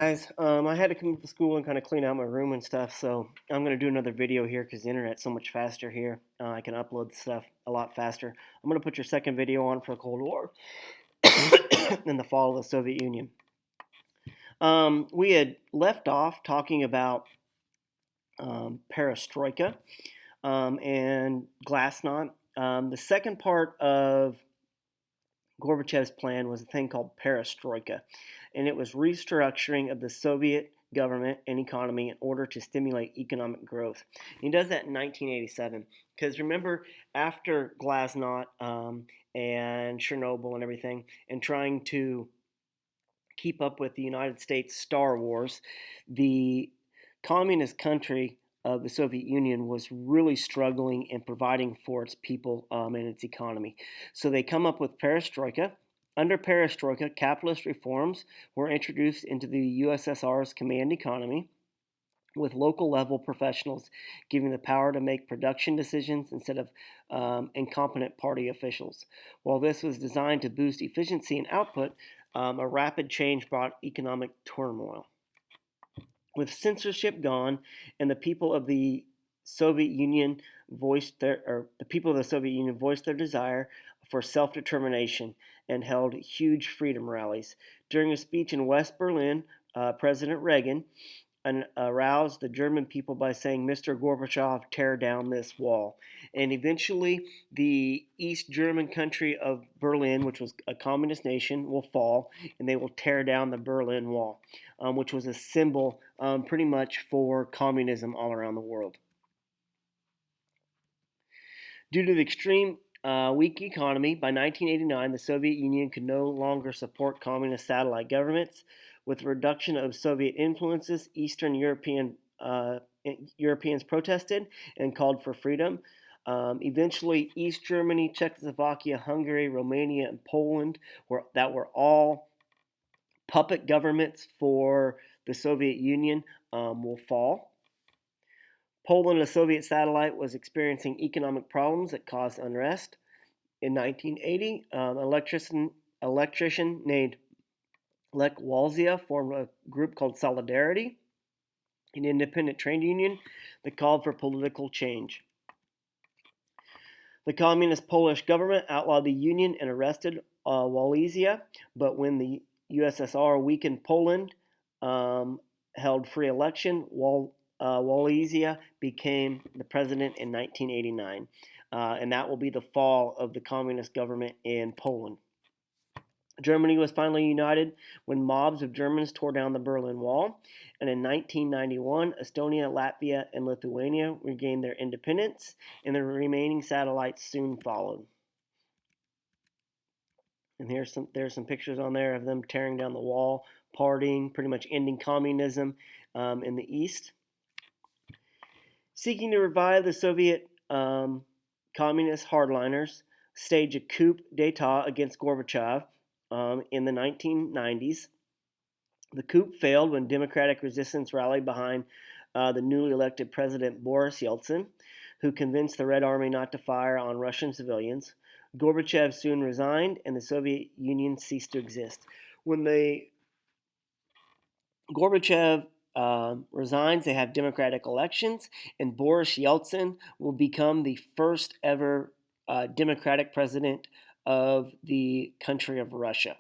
Guys, I had to come to school and kind of clean out my room and stuff, so I'm going to do another video here because the internet's so much faster here. I can upload the stuff a lot faster. I'm going to put your second video on for the Cold War and the fall of the Soviet Union. We had left off talking about perestroika and glasnost. The second part of Gorbachev's plan was a thing called perestroika, and it was restructuring of the Soviet government and economy in order to stimulate economic growth. And he does that in 1987 because remember, after Glasnost and Chernobyl and everything, and trying to keep up with the United States Star Wars, the communist country of the Soviet Union was really struggling in providing for its people and its economy. So they come up with perestroika. Under perestroika, capitalist reforms were introduced into the USSR's command economy, with local level professionals giving the power to make production decisions instead of incompetent party officials. While this was designed to boost efficiency and output, a rapid change brought economic turmoil. With censorship gone, and the people of the Soviet Union voiced their desire for self-determination and held huge freedom rallies. During a speech in West Berlin, President Reagan aroused the German people by saying, "Mr. Gorbachev, tear down this wall." And eventually, the East German country of Berlin, which was a communist nation, will fall, and they will tear down the Berlin Wall, which was a symbol pretty much for communism all around the world. Due to the extreme weak economy, by 1989, the Soviet Union could no longer support communist satellite governments. With reduction of Soviet influences, Eastern Europeans protested and called for freedom. Eventually, East Germany, Czechoslovakia, Hungary, Romania, and Poland were all puppet governments for the Soviet Union will fall. Poland, a Soviet satellite, was experiencing economic problems that caused unrest. In 1980, an electrician named Lech Walesa formed a group called Solidarity, an independent trade union that called for political change. The communist Polish government outlawed the union and arrested Walesa, but when the USSR weakened Poland, held free election, Walesa became the president in 1989, and that will be the fall of the communist government in Poland. Germany was finally united when mobs of Germans tore down the Berlin Wall, and in 1991, Estonia, Latvia, and Lithuania regained their independence, and the remaining satellites soon followed. And there's some pictures on there of them tearing down the wall, partying, pretty much ending communism in the East. Seeking to revive the Soviet communist hardliners, staged a coup d'etat against Gorbachev in the 1990s. The coup failed when democratic resistance rallied behind the newly elected president Boris Yeltsin, who convinced the Red Army not to fire on Russian civilians. Gorbachev soon resigned, and the Soviet Union ceased to exist. When Gorbachev resigns, they have democratic elections, and Boris Yeltsin will become the first ever democratic president of the country of Russia.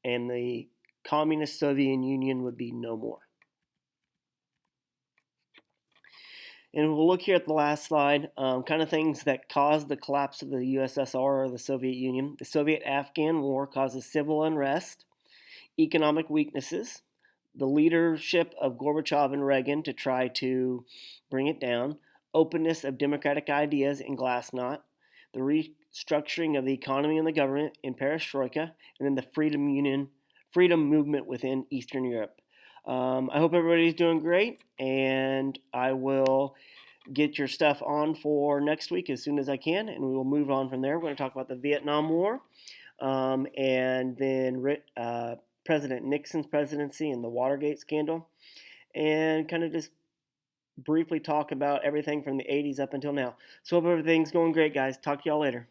And the communist Soviet Union would be no more. And we'll look here at the last slide, kind of things that caused the collapse of the USSR or the Soviet Union. The Soviet-Afghan War causes civil unrest, economic weaknesses, the leadership of Gorbachev and Reagan to try to bring it down, openness of democratic ideas in Glasnost, the restructuring of the economy and the government in perestroika, and then the freedom movement within Eastern Europe. I hope everybody's doing great, and I will get your stuff on for next week as soon as I can, and we will move on from there. We're going to talk about the Vietnam War, and then President Nixon's presidency and the Watergate scandal, and kind of just briefly talk about everything from the 80s up until now. So hope everything's going great, guys. Talk to y'all later.